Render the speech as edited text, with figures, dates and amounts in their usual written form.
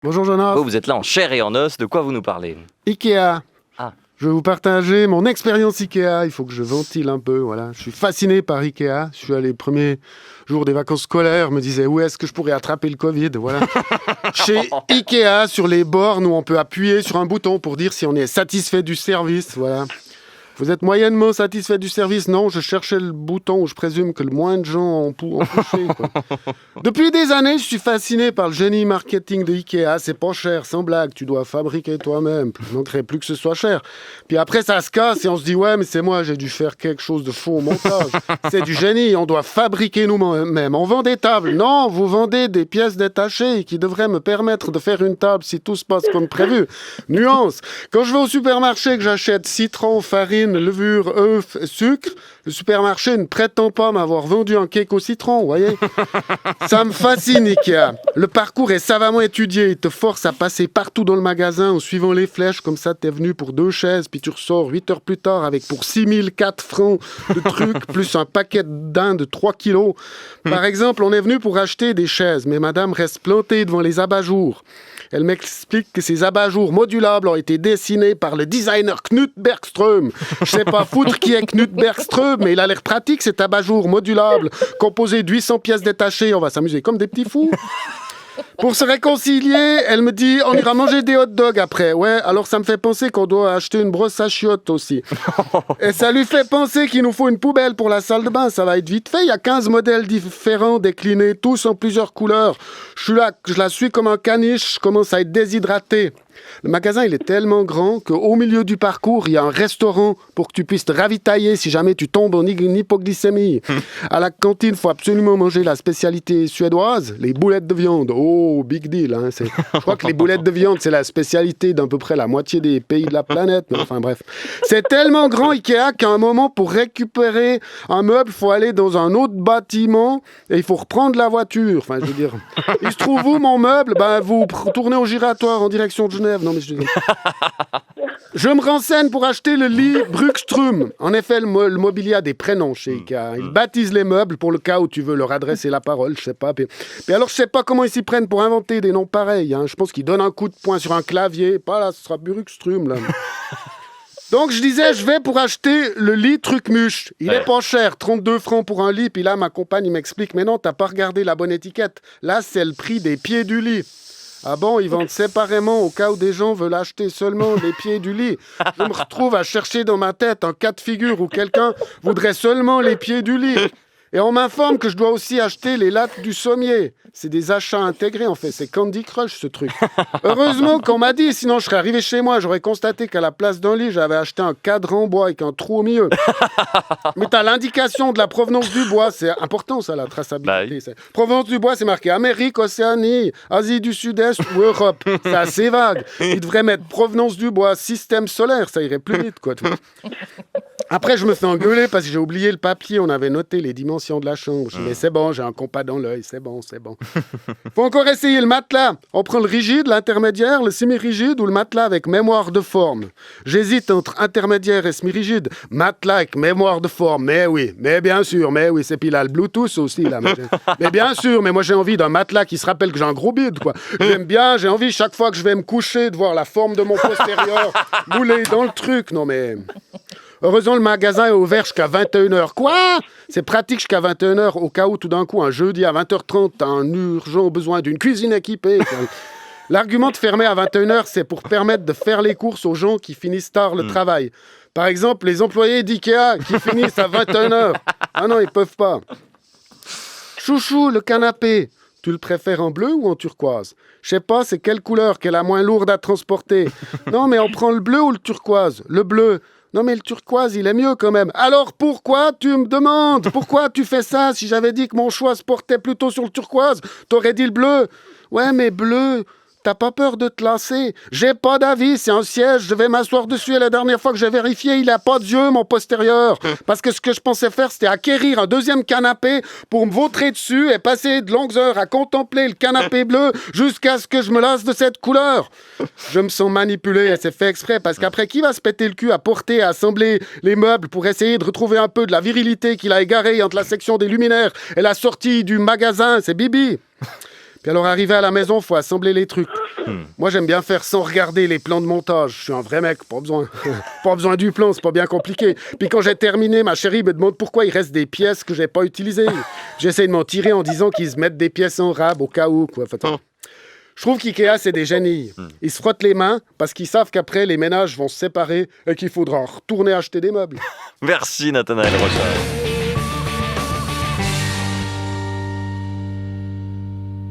Bonjour Jonas. Vous êtes là en chair et en os, de quoi vous nous parlez? Ikea. Ah. Je vais vous partager mon expérience Ikea. Il faut que je ventile un peu. Voilà. Je suis fasciné par Ikea. Je suis allé le premier jour des vacances scolaires. Je me disais où est-ce que je pourrais attraper le Covid. Voilà. Chez Ikea, sur les bornes où on peut appuyer sur un bouton pour dire si on est satisfait du service. Voilà. Vous êtes moyennement satisfait du service? Non, je cherchais le bouton où je présume que le moins de gens ont touché. Quoi. Depuis des années, je suis fasciné par le génie marketing de Ikea. C'est pas cher, sans blague. Tu dois fabriquer toi-même. Il manquerait plus que ce soit cher. Puis après, ça se casse et on se dit ouais, mais c'est moi, j'ai dû faire quelque chose de faux au montage. C'est du génie. On doit fabriquer nous-mêmes. On vend des tables. Non, vous vendez des pièces détachées qui devraient me permettre de faire une table si tout se passe comme prévu. Nuance. Quand je vais au supermarché que j'achète citron, farine, levure, œufs, sucre, le supermarché ne prétend pas m'avoir vendu un cake au citron, vous voyez. Ça me fascine, Ikea. Le parcours est savamment étudié. Il te force à passer partout dans le magasin en suivant les flèches. Comme ça, t'es venu pour 2 chaises, puis tu ressors 8 heures plus tard avec pour 6004 francs de trucs, plus un paquet d'Inde de 3 kilos. Par exemple, on est venu pour acheter des chaises, mais madame reste plantée devant les abat-jours. Elle m'explique que ces abat-jours modulables ont été dessinés par le designer Knut Bergström. Je sais pas foutre qui est Knut Bergström, mais il a l'air pratique cet abat-jour modulable, composé de 800 pièces détachées. On va s'amuser comme des petits fous. Pour se réconcilier, elle me dit on ira manger des hot dogs après. Ouais, alors ça me fait penser qu'on doit acheter une brosse à chiottes aussi. Et ça lui fait penser qu'il nous faut une poubelle pour la salle de bain. Ça va être vite fait. Il y a 15 modèles différents déclinés, tous en plusieurs couleurs. Je suis là, je la suis comme un caniche, je commence à être déshydraté. Le magasin, il est tellement grand qu'au milieu du parcours, il y a un restaurant pour que tu puisses te ravitailler si jamais tu tombes en hypoglycémie. À la cantine, il faut absolument manger la spécialité suédoise, les boulettes de viande. Oh, big deal. Hein. Je crois que les boulettes de viande, c'est la spécialité d'à peu près la moitié des pays de la planète. Mais enfin bref. C'est tellement grand, Ikea, qu'à un moment, pour récupérer un meuble, il faut aller dans un autre bâtiment et il faut reprendre la voiture. Enfin, je veux dire, il se trouve où mon meuble? Ben, vous tournez au giratoire en direction de Genève. Non, mais je me renseigne pour acheter le lit Bruckström. En effet, le mobilier a des prénoms chez Ikea. Ils baptisent les meubles pour le cas où tu veux leur adresser la parole, je sais pas. Puis alors, je sais pas comment ils s'y prennent pour inventer des noms pareils. Hein. Je pense qu'ils donnent un coup de poing sur un clavier. Pas là, ce sera Bruckström, là. Donc, je disais, je vais pour acheter le lit Trucmuche. Il est pas cher, 32 francs pour un lit. Puis là, ma compagne, il m'explique, mais non, t'as pas regardé la bonne étiquette. Là, c'est le prix des pieds du lit. Ah bon, ils vendent séparément au cas où des gens veulent acheter seulement les pieds du lit. Je me retrouve à chercher dans ma tête un cas de figure où quelqu'un voudrait seulement les pieds du lit. Et on m'informe que je dois aussi acheter les lattes du sommier. C'est des achats intégrés en fait, c'est Candy Crush ce truc. Heureusement qu'on m'a dit, sinon je serais arrivé chez moi, j'aurais constaté qu'à la place d'un lit, j'avais acheté un cadre en bois avec un trou au milieu. Mais t'as l'indication de la provenance du bois, c'est important ça, la traçabilité. Bah oui. Provenance du bois, c'est marqué Amérique, Océanie, Asie du Sud-Est ou Europe. C'est assez vague. Ils devraient mettre provenance du bois, système solaire, ça irait plus vite quoi. Après, je me fais engueuler parce que j'ai oublié le papier. On avait noté les dimensions de la chambre. Je dis, mais c'est bon, j'ai un compas dans l'œil. C'est bon, c'est bon. Faut encore essayer le matelas. On prend le rigide, l'intermédiaire, le semi-rigide ou le matelas avec mémoire de forme. J'hésite entre intermédiaire et semi-rigide. Matelas avec mémoire de forme. Mais oui, mais bien sûr, mais oui. C'est puis là, le Bluetooth aussi. Là. Mais bien sûr, mais moi, j'ai envie d'un matelas qui se rappelle que j'ai un gros bide, quoi. J'aime bien, j'ai envie, chaque fois que je vais me coucher, de voir la forme de mon postérieur moulée dans le truc. Non, mais... Heureusement, le magasin est ouvert jusqu'à 21h. Quoi? C'est pratique jusqu'à 21h, au cas où, tout d'un coup, un jeudi à 20h30, t'as un urgent besoin d'une cuisine équipée. L'argument de fermer à 21h, c'est pour permettre de faire les courses aux gens qui finissent tard le travail. Par exemple, les employés d'Ikea qui finissent à 21h. Ah non, ils peuvent pas. Chouchou, le canapé. Tu le préfères en bleu ou en turquoise? Je sais pas, c'est quelle couleur qui est la moins lourde à transporter? Non, mais on prend le bleu ou le turquoise? Le bleu. Non mais le turquoise, il est mieux quand même. Alors pourquoi tu me demandes? Pourquoi tu fais ça? Si j'avais dit que mon choix se portait plutôt sur le turquoise, t'aurais dit le bleu. Ouais mais bleu, t'as pas peur de te lasser? J'ai pas d'avis, c'est un siège, je vais m'asseoir dessus et la dernière fois que j'ai vérifié, il a pas d'yeux mon postérieur. Parce que ce que je pensais faire, c'était acquérir un deuxième canapé pour me vautrer dessus et passer de longues heures à contempler le canapé bleu jusqu'à ce que je me lasse de cette couleur. Je me sens manipulé et c'est fait exprès parce qu'après, qui va se péter le cul à porter et à assembler les meubles pour essayer de retrouver un peu de la virilité qu'il a égarée entre la section des luminaires et la sortie du magasin? C'est Bibi. Puis alors, arrivé à la maison, faut assembler les trucs. Moi, j'aime bien faire sans regarder les plans de montage. Je suis un vrai mec, pas besoin. Pas besoin du plan, c'est pas bien compliqué. Puis quand j'ai terminé, ma chérie me demande pourquoi il reste des pièces que j'ai pas utilisées. J'essaie de m'en tirer en disant qu'ils se mettent des pièces en rab au cas où, quoi. Enfin, je trouve qu'IKEA, c'est des génies. Ils se frottent les mains parce qu'ils savent qu'après, les ménages vont se séparer et qu'il faudra retourner acheter des meubles. Merci Nathanaël Rochard.